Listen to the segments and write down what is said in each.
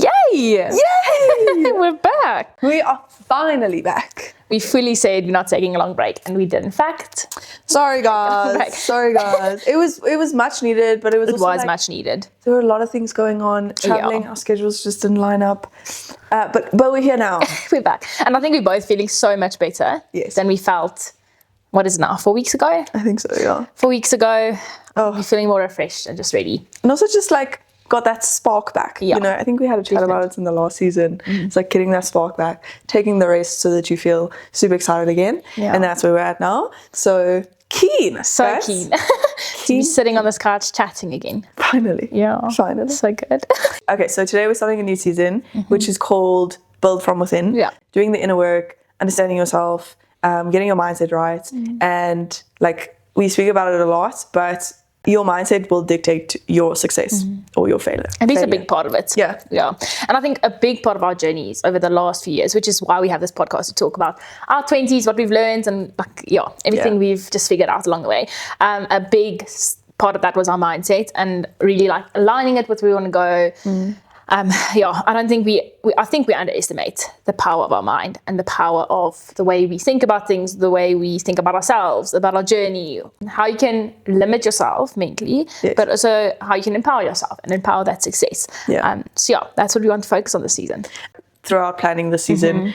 Yay! We're back. We are finally back. We fully said we're not taking a long break, and we did, in fact. Sorry guys. It was much needed, but it was much needed. There were a lot of things going on. Traveling, our schedules just didn't line up. But we're here now. We're back, and I think we're both feeling so much better than we felt. What is it now? 4 weeks ago? I think so. Yeah. 4 weeks ago. We're feeling more refreshed and just ready. And also just like got that spark back. Yeah. You know, I think we had a chat about it in the last season. It's like getting that spark back, taking the rest so that you feel super excited again. Yeah. And that's where we're at now. So keen. So guys. keen. To be sitting on this couch chatting again. Finally. Yeah. Finally. So good. Okay, so today we're starting a new season, which is called Build From Within. Yeah. Doing the inner work, understanding yourself, getting your mindset right. And like we speak about it a lot, but your mindset will dictate your success or your failure. And it's a big part of it. Yeah. And I think a big part of our journeys over the last few years, which is why we have this podcast to talk about our 20s, what we've learned, and everything we've just figured out along the way. A big part of that was our mindset and really like aligning it with where we want to go. I think we underestimate the power of our mind and the power of the way we think about things, the way we think about ourselves, about our journey, how you can limit yourself mentally, but also how you can empower yourself and empower that success. That's what we want to focus on this season. Throughout planning the season,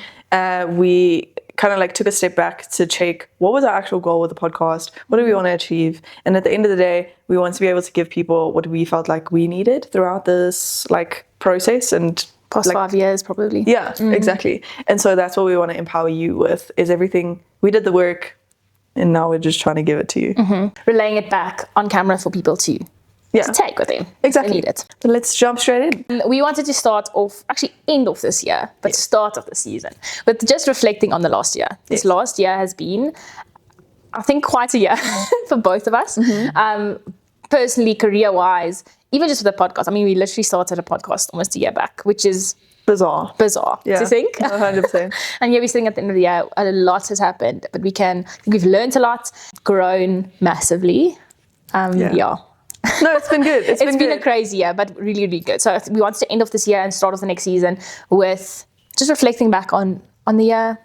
we kind of like took a step back to check what was our actual goal with the podcast, what do we want to achieve, and at the end of the day we want to be able to give people what we felt like we needed throughout this like process and past 5 years probably. Exactly. And so that's what we want to empower you with, is everything we did the work and now we're just trying to give it to you, relaying it back on camera for people to take with them. Exactly. They need it. So let's jump straight in. We wanted to end of this year, but start of the season with just reflecting on the last year. This last year has been, I think, quite a year for both of us. Personally, career-wise, even just with the podcast. I mean, we literally started a podcast almost a year back, which is bizarre to think. 100%. And we're sitting at the end of the year, a lot has happened, but we've learned a lot, grown massively. No, it's been good. It's been a crazy year, but really, really good. So we wanted to end off this year and start off the next season with just reflecting back on the year.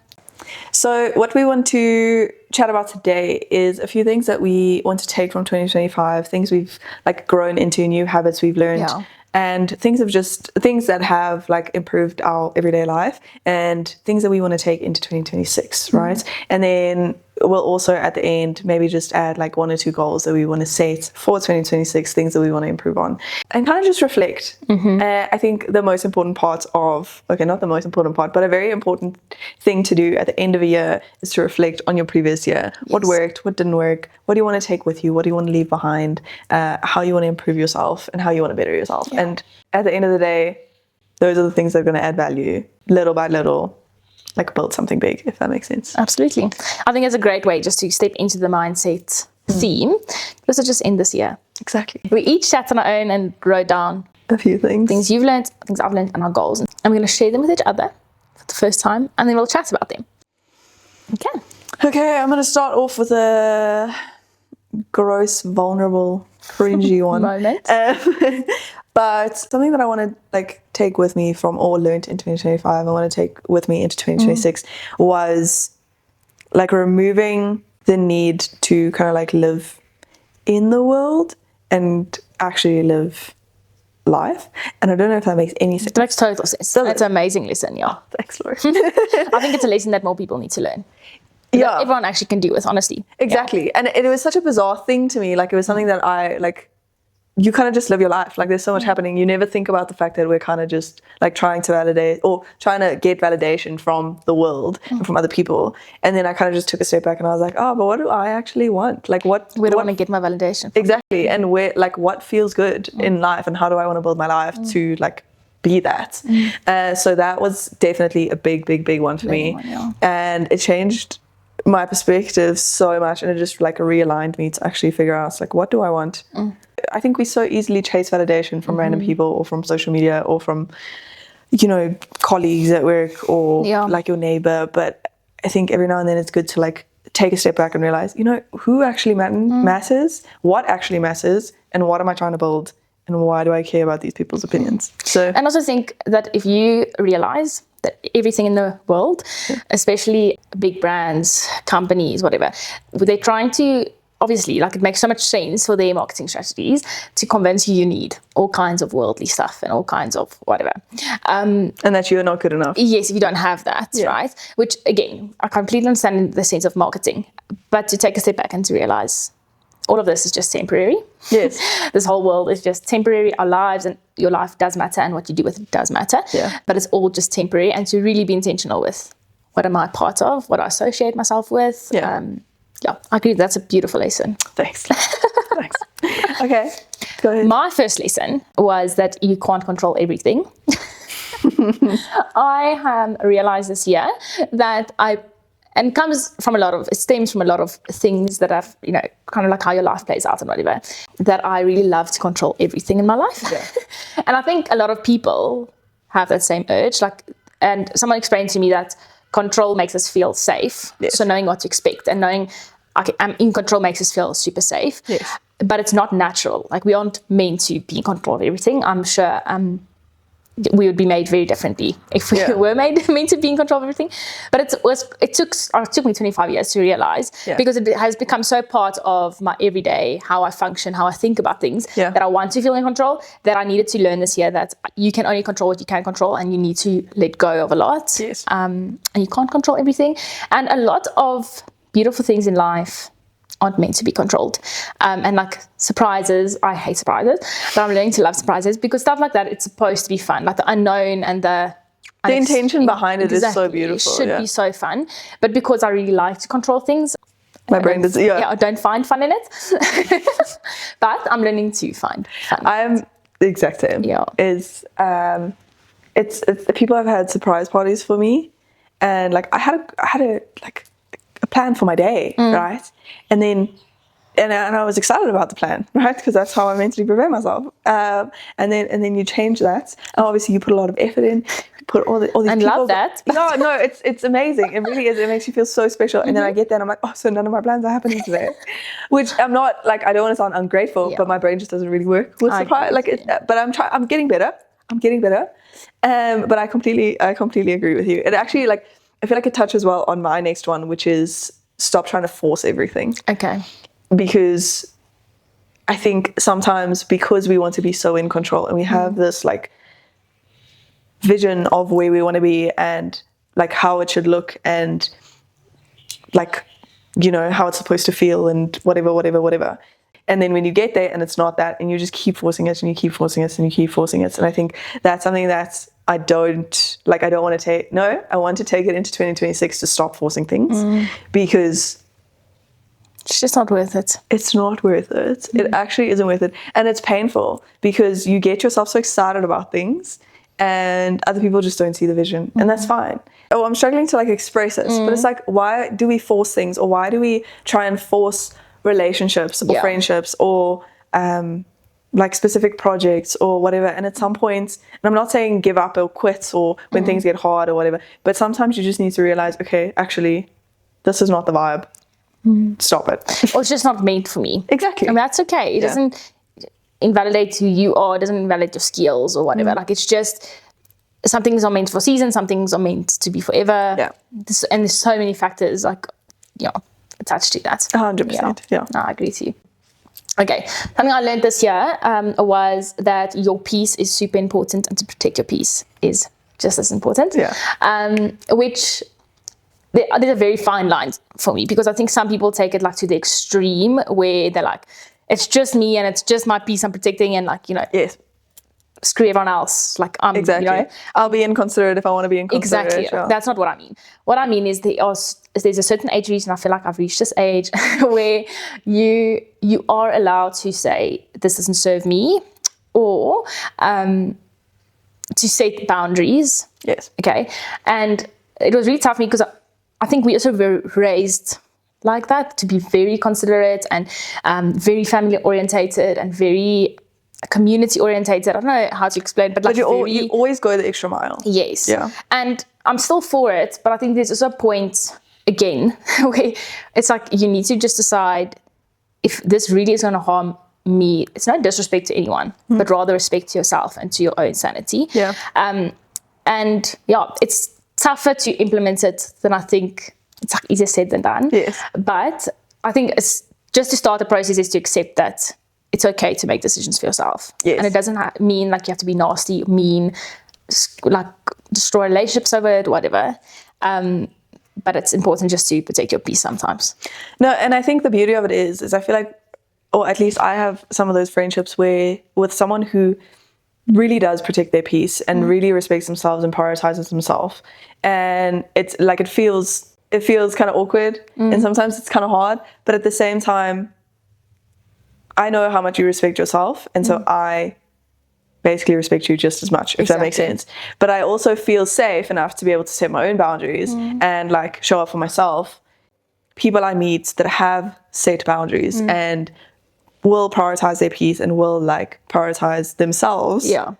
So what we want to chat about today is a few things that we want to take from 2025, things we've like grown into, new habits we've learned, and things that have like improved our everyday life, and things that we want to take into 2026, right? And then we'll also at the end maybe just add like 1 or 2 goals that we want to set for 2026, things that we want to improve on, and kind of just reflect. I think the most important part not the most important part, but a very important thing to do at the end of a year is to reflect on your previous year. What worked, what didn't work, what do you want to take with you, what do you want to leave behind, how you want to improve yourself and how you want to better yourself. And at the end of the day, those are the things that are going to add value little by little, like build something big, if that makes sense. Absolutely. I think it's a great way just to step into the mindset theme. This will just end this year. Exactly. We each sat on our own and wrote down a few things you've learned, things I've learned, and our goals. And we're going to share them with each other for the first time, and then we'll chat about them. Okay, I'm going to start off with a gross, vulnerable, cringy one. Moment. But something that I want to like take with me from all learned in 2025, I want to take with me into 2026 was like removing the need to kind of like live in the world and actually live life. And I don't know if that makes any sense. It makes total sense. That's an amazing lesson, Oh, thanks, Lord. I think it's a lesson that more people need to learn. That everyone actually can do it, honestly. Exactly. And it was such a bizarre thing to me. Like it was something that I like, you kind of just live your life. Like there's so much happening. You never think about the fact that we're kind of just like trying to validate or trying to get validation from the world and from other people. And then I kind of just took a step back and I was like, but what do I actually want? Like where do I want to get my validation from? Exactly. And where, like what feels good in life and how do I want to build my life to like be that? So that was definitely a big one for me. And it changed my perspective so much, and it just like realigned me to actually figure out like what do I want. I think we so easily chase validation from random people or from social media or from colleagues at work or like your neighbor, but I think every now and then it's good to like take a step back and realize who actually matters, what actually matters, and what am I trying to build and why do I care about these people's opinions? So, and also think that if you realize that everything in the world, especially big brands, companies, whatever, they're trying to, obviously, like, it makes so much sense for their marketing strategies to convince you need all kinds of worldly stuff and all kinds of whatever. And that you're not good enough. Yes, if you don't have that, right? Which, again, I completely understand the sense of marketing, but to take a step back and to realize all of this is just temporary. Yes. This whole world is just temporary. Our lives and your life does matter, and what you do with it does matter. Yeah. But it's all just temporary, and to really be intentional with what am I part of, what I associate myself with. Yeah. I agree. That's a beautiful lesson. Thanks. Thanks. Okay, go ahead. My first lesson was that you can't control everything. I realized this year that and it stems from a lot of things that I've, kind of like how your life plays out and whatever, that I really love to control everything in my life. Yeah. And I think a lot of people have that same urge. And someone explained to me that control makes us feel safe. Yes. So knowing what to expect and knowing, okay, I'm in control makes us feel super safe. Yes. But it's not natural. Like, we aren't meant to be in control of everything. I'm sure we would be made very differently if we were meant to be in control of everything. But it took me 25 years to realize, because it has become so part of my everyday, how I function, how I think about things, that I want to feel in control, that I needed to learn this year that you can only control what you can control, and you need to let go of a lot. Yes. And you can't control everything. And a lot of beautiful things in life aren't meant to be controlled. And like surprises, I hate surprises, but I'm learning to love surprises, because stuff like that, it's supposed to be fun. Like the unknown and the intention behind it is so beautiful. It should be so fun. But because I really like to control things, my brain does, I don't find fun in it. But I'm learning to find fun. I'm the exact same. Yeah. It's people have had surprise parties for me, and like I had a plan for my day, right? And then I was excited about the plan, right? Because that's how I mentally prepare myself. And then you change that. And obviously you put a lot of effort in. You put all these and people. Love that. No, it's amazing. It really is. It makes you feel so special. And then I get there and I'm like, oh, so none of my plans are happening today. Which I'm not, like, I don't want to sound ungrateful, but my brain just doesn't really work with surprise. But I'm getting better. But I completely agree with you. It actually, like, I feel like it touches well on my next one, which is stop trying to force everything. Okay. Because I think sometimes, because we want to be so in control and we have this like vision of where we want to be and like how it should look and like, how it's supposed to feel and whatever. And then when you get there and it's not that, and you just keep forcing it and you keep forcing it and you keep forcing it. And I think that's something that I want to take. No, I want to take it into 2026 to stop forcing things, because it's just not worth it. It's not worth it. It actually isn't worth it. And it's painful because you get yourself so excited about things and other people just don't see the vision. And that's fine. Oh, I'm struggling to like express this, but it's like, why do we force things, or why do we try and force relationships or friendships or like specific projects or whatever? And at some point, and I'm not saying give up or quit or when things get hard or whatever, but sometimes you just need to realize, okay, actually, this is not the vibe. Stop it. Or it's just not made for me. Exactly. And that's okay. It doesn't invalidate who you are. It doesn't invalidate your skills or whatever. Like, it's just, some things are meant for season, some things are meant to be forever. Yeah. And there's so many factors like, attached to that. 100%. Yeah. No, I agree with you. Okay. Something I learned this year was that your peace is super important, and to protect your peace is just as important. Yeah. Which there's a very fine line for me, because I think some people take it like to the extreme where they're like, it's just me and it's just my peace I'm protecting, and like, yes, screw everyone else. Like, exactly. I'll be inconsiderate if I want to be inconsiderate. Exactly. Sure. That's not what I mean. What I mean is there's a certain age reach, and I feel like I've reached this age where you are allowed to say, this doesn't serve me, or to set boundaries. Yes. Okay. And it was really tough for me, because I think we also were raised like that, to be very considerate and very family orientated and very community orientated. I don't know how to explain, but like, you always go the extra mile. Yes. Yeah. And I'm still for it, but I think there's also a point again where it's like, you need to just decide if this really is going to harm it's no disrespect to anyone, but rather respect to yourself and to your own sanity. Yeah. And yeah, it's tougher to implement it than I think. It's like easier said than done. Yes. But I think it's just to start the process is to accept that it's okay to make decisions for yourself. Yes. And it doesn't mean like you have to be nasty, mean, like destroy relationships over it, whatever. But it's important just to protect your peace sometimes. No, and I think the beauty of it is I feel like, or at least I have some of those friendships where with someone who really does protect their peace and really respects themselves and prioritizes themselves. And it's like, it feels kind of awkward and sometimes it's kind of hard, but at the same time, I know how much you respect yourself. And so I basically respect you just as much, if that makes sense. But I also feel safe enough to be able to set my own boundaries and like show up for myself. People I meet that have set boundaries and will prioritize their peace and will like prioritize themselves. Yeah.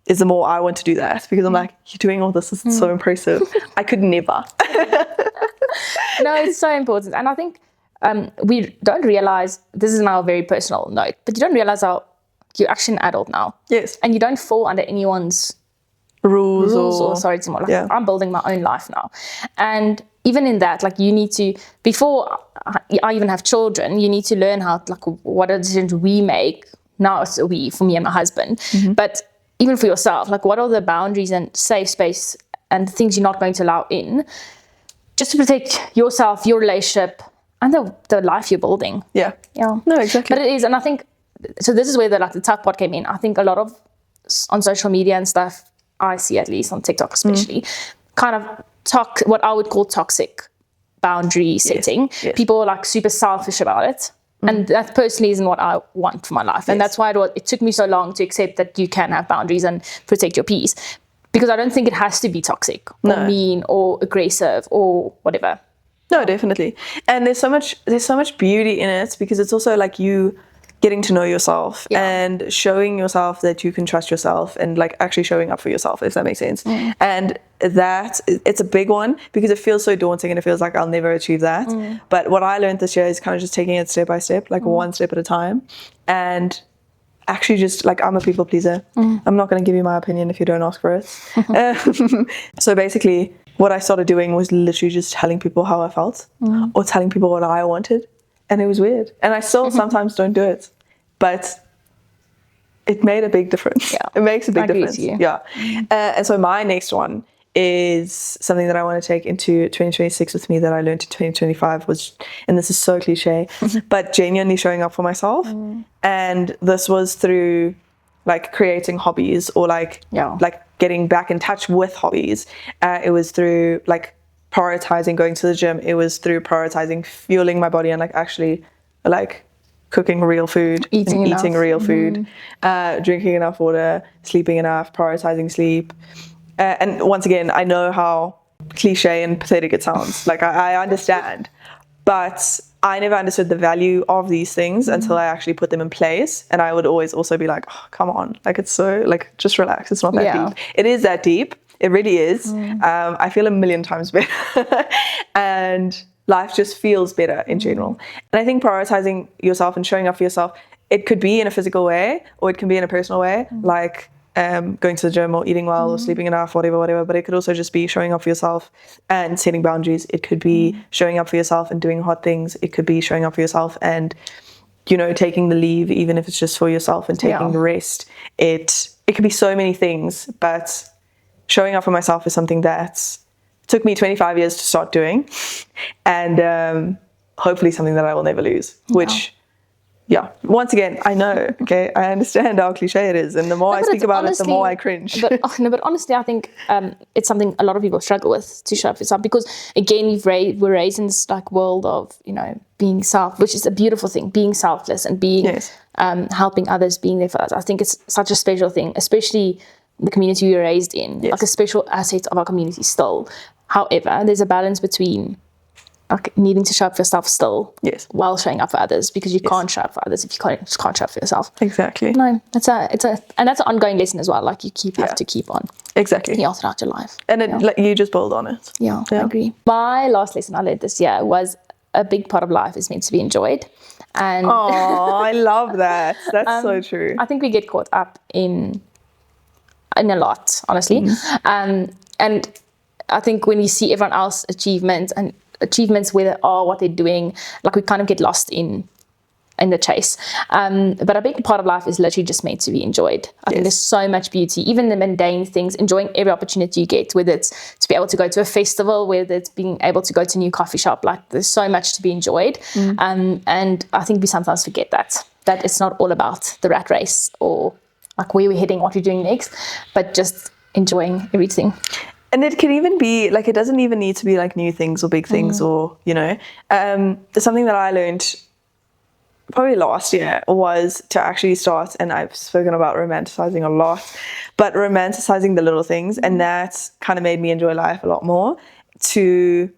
Is the more I want to do that, because I'm like, you're doing all this is so impressive. I could never. No, it's so important. And I think we don't realize, this is now a very personal note, but you don't realize how you're actually an adult now. Yes. And you don't fall under anyone's rules or authority anymore. Like, I'm building my own life now. And even in that, like you need to, before I even have children, you need to learn how, like, what are the decisions we make. Now it's we, for me and my husband. But even for yourself, like what are the boundaries and safe space and things you're not going to allow in, just to protect yourself, your relationship, and the life you're building. Yeah. Yeah. No, exactly. But it is, and I think, so this is where the tough part came in. I think a lot of, on social media and stuff, I see at least on TikTok especially, kind of what I would call toxic boundary setting. Yes. People are like super selfish about it. And that personally isn't what I want for my life. And that's why it took me so long to accept that you can have boundaries and protect your peace. Because I don't think it has to be toxic or mean or aggressive or whatever. No, definitely. And there's so much beauty in it, because it's also like you getting to know yourself and showing yourself that you can trust yourself and like actually showing up for yourself, if that makes sense. And that, it's a big one because it feels so daunting and it feels like I'll never achieve that. But what I learned this year is kind of just taking it step by step, like one step at a time, and actually just like, I'm a people pleaser. I'm not going to give you my opinion if you don't ask for it. So basically what I started doing was literally just telling people how I felt or telling people what I wanted. And it was weird. And I still sometimes don't do it. But it made a big difference. Yeah. It makes a big difference. Yeah. And so my next one is something that I want to take into 2026 with me that I learned in 2025 was, and this is so cliche, but genuinely showing up for myself. And this was through like creating hobbies or like getting back in touch with hobbies. It was through like prioritizing going to the gym. It was through prioritizing fueling my body and like actually like cooking real food, eating real food, drinking enough water, sleeping enough, prioritizing sleep. And once again, I know how cliche and pathetic it sounds. Like I understand, but I never understood the value of these things until I actually put them in place. And I would always also be like, oh, come on, like it's so like, just relax. It's not that deep. It is that deep. It really is. I feel a million times better. And life just feels better in general. And I think prioritizing yourself and showing up for yourself, it could be in a physical way or it can be in a personal way, like going to the gym or eating well or sleeping enough, whatever. But it could also just be showing up for yourself and setting boundaries. It could be showing up for yourself and doing hard things. It could be showing up for yourself and, you know, taking the leave, even if it's just for yourself, and taking the rest. It could be so many things, but showing up for myself is something that took me 25 years to start doing, and hopefully something that I will never lose, which, once again, I know, okay, I understand how cliche it is, and the more I speak about it, the more I cringe. But honestly, I think it's something a lot of people struggle with, to show up for yourself, because again, we're raised in this like world of, you know, being which is a beautiful thing, being selfless and being helping others, being there for others. I think it's such a special thing, especially the community we were raised in, like a special asset of our community still. However, there's a balance between like needing to show up for yourself still while showing up for others, because you can't show up for others if you can't show up for yourself. Exactly. No, and that's an ongoing lesson as well. Like you have to keep on. Exactly. Throughout your life. And it, like, you just build on it. I agree. My last lesson I learned this year was a big part of life is meant to be enjoyed. And Oh, I love that. That's so true. I think we get caught up in a lot, honestly. And I think when you see everyone else achievements where they are, what they're doing, like we kind of get lost in the chase. But a big part of life is literally just meant to be enjoyed. I think there's so much beauty, even the mundane things, enjoying every opportunity you get, whether it's to be able to go to a festival, whether it's being able to go to a new coffee shop. Like there's so much to be enjoyed. And I think we sometimes forget that it's not all about the rat race or like where we're heading, what we're doing next, but just enjoying everything. And it can even be like, it doesn't even need to be like new things or big things or, something that I learned probably last year was to actually start, and I've spoken about romanticizing a lot, but romanticizing the little things. And that kind of made me enjoy life a lot more, to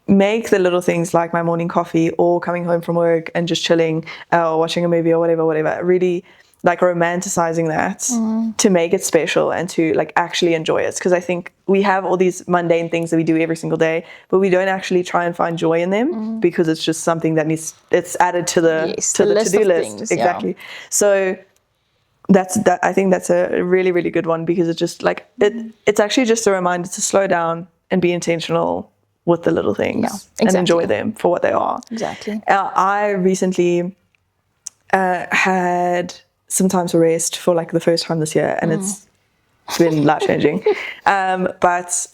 make the little things like my morning coffee or coming home from work and just chilling or watching a movie or whatever, really like romanticizing that to make it special and to like actually enjoy it. Because I think we have all these mundane things that we do every single day, but we don't actually try and find joy in them because it's just something that it's added to the to-do list. Things, exactly. So I think that's a really, really good one, because it's just like it's actually just a reminder to slow down and be intentional with the little things and enjoy them for what they are. Exactly. I recently had some time to rest for like the first time this year, and it's been life changing. But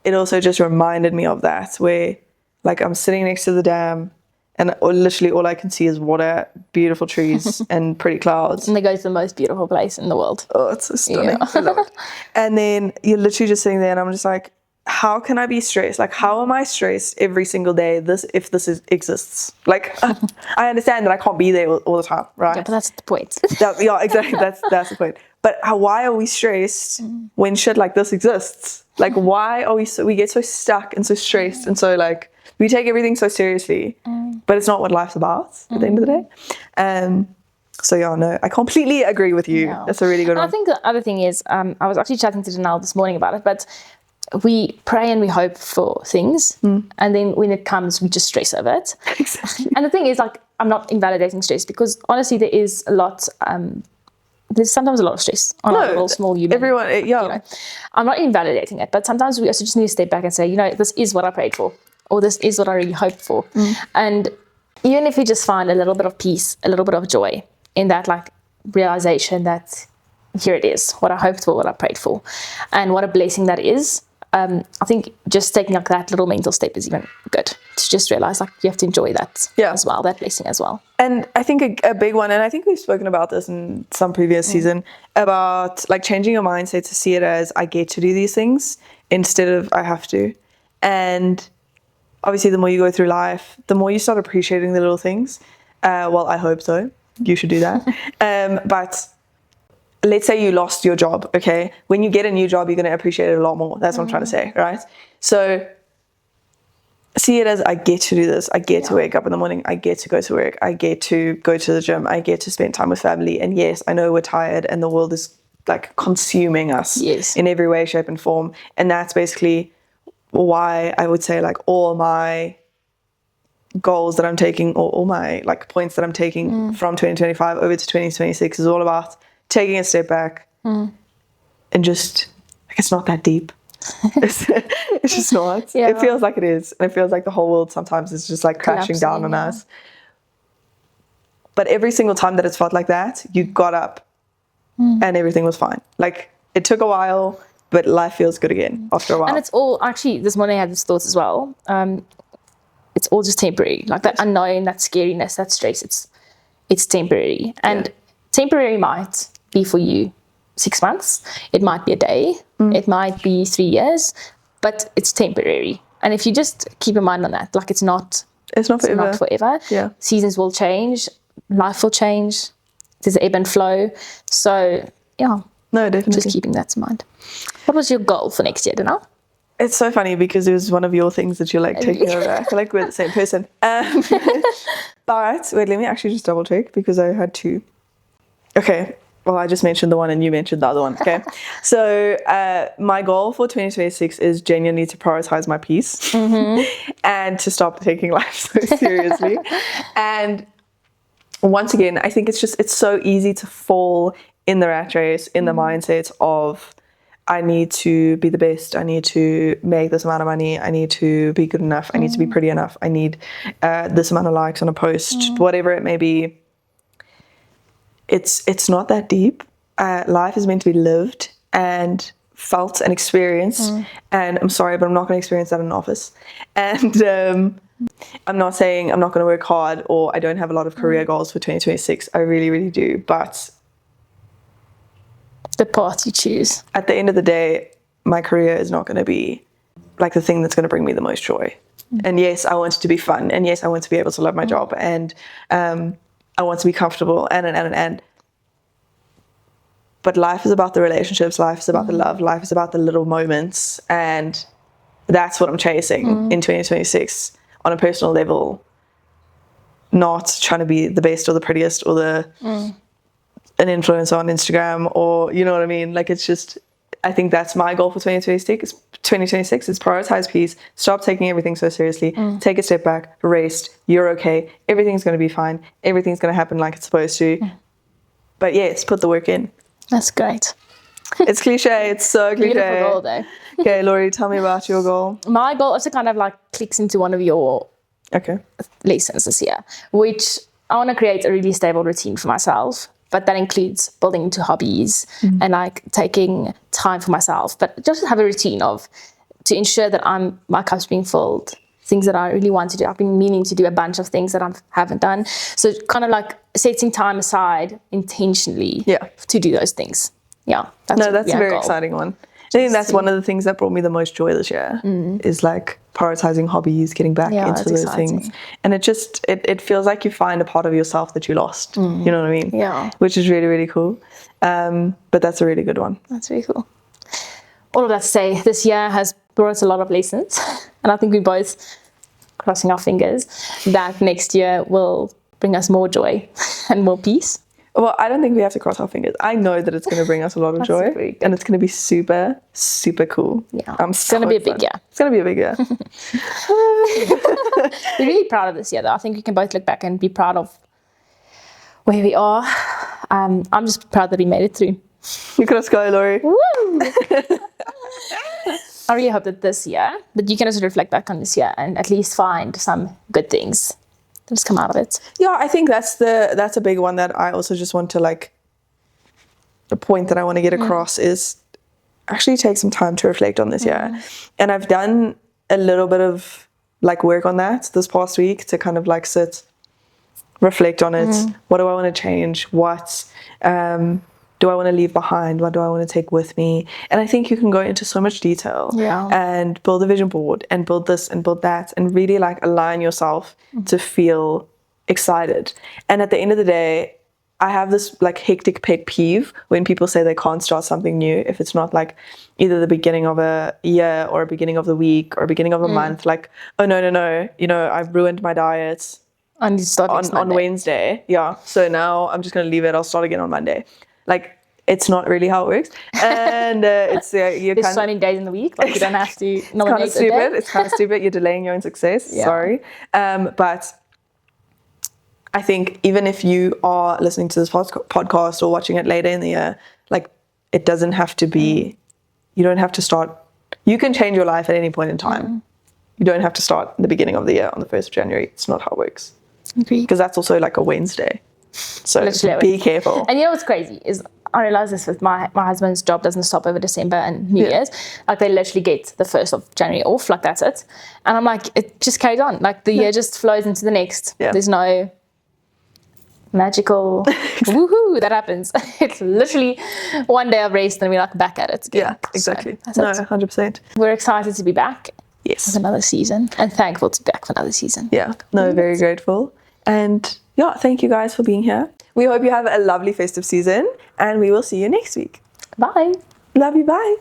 it also just reminded me of that, where like I'm sitting next to the dam and literally all I can see is water, beautiful trees and pretty clouds. And they go to the most beautiful place in the world. Oh, it's so stunning. I love it. And then you're literally just sitting there and I'm just like, how can I be stressed? Like, how am I stressed every single day if this exists? Like, I understand that I can't be there all the time, right? Yeah, but that's the point. Yeah, exactly. That's the point. But why are we stressed when shit like this exists? Like, why are we get so stuck and so stressed and so like we take everything so seriously, but it's not what life's about at the end of the day. So yeah, no, I completely agree with you. Yeah. That's a really good one. I think the other thing is, I was actually chatting to Janelle this morning about it, but we pray and we hope for things, and then when it comes, we just stress over it. Exactly. And the thing is, like, I'm not invalidating stress, because honestly, there is a lot. There's sometimes a lot of stress on a little small human. Everyone, yeah. You know, I'm not invalidating it, but sometimes we also just need to step back and say, this is what I prayed for, or this is what I really hoped for. And even if we just find a little bit of peace, a little bit of joy in that, like, realization that here it is, what I hoped for, what I prayed for, and what a blessing that is. I think just taking like that little mental step is even good, to just realize like you have to enjoy that as well, that blessing as well. And I think a big one, and I think we've spoken about this in some previous season, about like changing your mindset to see it as I get to do these things instead of I have to. And obviously the more you go through life, the more you start appreciating the little things. Well, I hope so. You should do that. But let's say you lost your job, okay? When you get a new job, you're going to appreciate it a lot more. That's what I'm trying to say, right? So see it as I get to do this. I get to wake up in the morning. I get to go to work. I get to go to the gym. I get to spend time with family. And yes, I know we're tired and the world is like consuming us in every way, shape and form. And that's basically why I would say like all my goals that I'm taking, or all my like points that I'm taking from 2025 over to 2026 is all about taking a step back and just like, it's not that deep. It's just not. It feels like it is, and it feels like the whole world sometimes is just like crashing down on us. But every single time that it's felt like that, you got up and everything was fine. Like, it took a while, but life feels good again after a while. And it's all, actually, this morning I had this thoughts as well. It's all just temporary. Like that unknown, that scariness, that stress, it's temporary. And temporary might be for you 6 months. It might be a day. It might be 3 years, but it's temporary. And if you just keep in mind on that, like it's not forever. Yeah. Seasons will change. Life will change. There's an ebb and flow. So, yeah. No, definitely. Just keeping that in mind. What was your goal for next year, Dana? It's so funny because it was one of your things that you're like taking over. I feel like we're the same person. But wait, let me actually just double check, because I had two. Okay, well, I just mentioned the one and you mentioned the other one. Okay. So my goal for 2026 is genuinely to prioritize my peace and to stop taking life so seriously. And once again, I think it's so easy to fall in the rat race, in the mindset of, I need to be the best, I need to make this amount of money, I need to be good enough, I need to be pretty enough, I need this amount of likes on a post, whatever it may be. It's not that deep. Life is meant to be lived and felt and experienced. And I'm sorry, but I'm not going to experience that in an office. And I'm not saying I'm not going to work hard or I don't have a lot of career goals for 2026. I really, really do. But the path you choose. At the end of the day, my career is not going to be like the thing that's going to bring me the most joy. And yes, I want it to be fun. And yes, I want to be able to love my job. And I want to be comfortable and. But life is about the relationships. Life is about the love. Life is about the little moments. And that's what I'm chasing in 2026 on a personal level. Not trying to be the best or the prettiest or an influencer on Instagram, or you know what I mean? Like, it's just, I think that's my goal for 2026 is prioritize peace, stop taking everything so seriously, take a step back, rest, you're okay, everything's going to be fine, everything's going to happen like it's supposed to. But yes, put the work in. That's great. It's cliche, it's so cliche. Beautiful goal though. Okay, Laurie, tell me about your goal. My goal also kind of like clicks into one of your lessons this year, which I want to create a really stable routine for myself. But that includes building into hobbies and like taking time for myself. But just have a routine to ensure that my cup's being filled, things that I really want to do. I've been meaning to do a bunch of things that I haven't done. So kind of like setting time aside intentionally to do those things. Yeah. That's a very exciting one. I think that's one of the things that brought me the most joy this year is like prioritizing hobbies, getting back into those things. And it feels like you find a part of yourself that you lost. You know what I mean? Yeah. Which is really, really cool. But that's a really good one. That's really cool. All of that to say, this year has brought us a lot of lessons. And I think we're both crossing our fingers that next year will bring us more joy and more peace. Well, I don't think we have to cross our fingers. I know that it's going to bring us a lot of joy, and it's going to be super, super cool. Yeah, it's going to be a big year. It's going to be a big year. We're really proud of this year, though. I think we can both look back and be proud of where we are. I'm just proud that we made it through. Look at us go, Laurie. Woo! I really hope that this year, that you can also reflect back on this year and at least find some good things that just come out of it. Yeah, I think that's a big one that I also just want to like, the point that I want to get across is actually take some time to reflect on this year. And I've done a little bit of like work on that this past week to kind of like sit, reflect on it. What do I want to change? What do I want to leave behind? What do I want to take with me? And I think you can go into so much detail and build a vision board and build this and build that and really like align yourself to feel excited. And at the end of the day, I have this like hectic pet peeve when people say they can't start something new if it's not like either the beginning of a year or a beginning of the week or beginning of a month. Like, oh no, you know, I've ruined my diet on Wednesday. Yeah, so now I'm just going to leave it. I'll start again on Monday. Like, it's not really how it works. And it's there's so many days in the week. Like, you don't have to nominate It's kind of stupid. It's kind of stupid. You're delaying your own success. Sorry. But I think even if you are listening to this podcast or watching it later in the year, like, it doesn't have to be, you don't have to start, you can change your life at any point in time. You don't have to start in the beginning of the year on the 1st of January. It's not how it works. Because that's also like a Wednesday. So be careful. And you know what's crazy is I realize this with my husband's job doesn't stop over December and New Year's. Like, they literally get the 1st of January off, like that's it. And I'm like, it just carries on. Like, the year just flows into the next. There's no magical woohoo that happens. It's literally one day of rest and we're like back at it again. Yeah, exactly. So, 100%. We're excited to be back. Yes. With another season, and thankful to be back for another season. Yeah, no, very grateful. And yeah, thank you guys for being here. We hope you have a lovely festive season and we will see you next week. Bye. Love you, bye.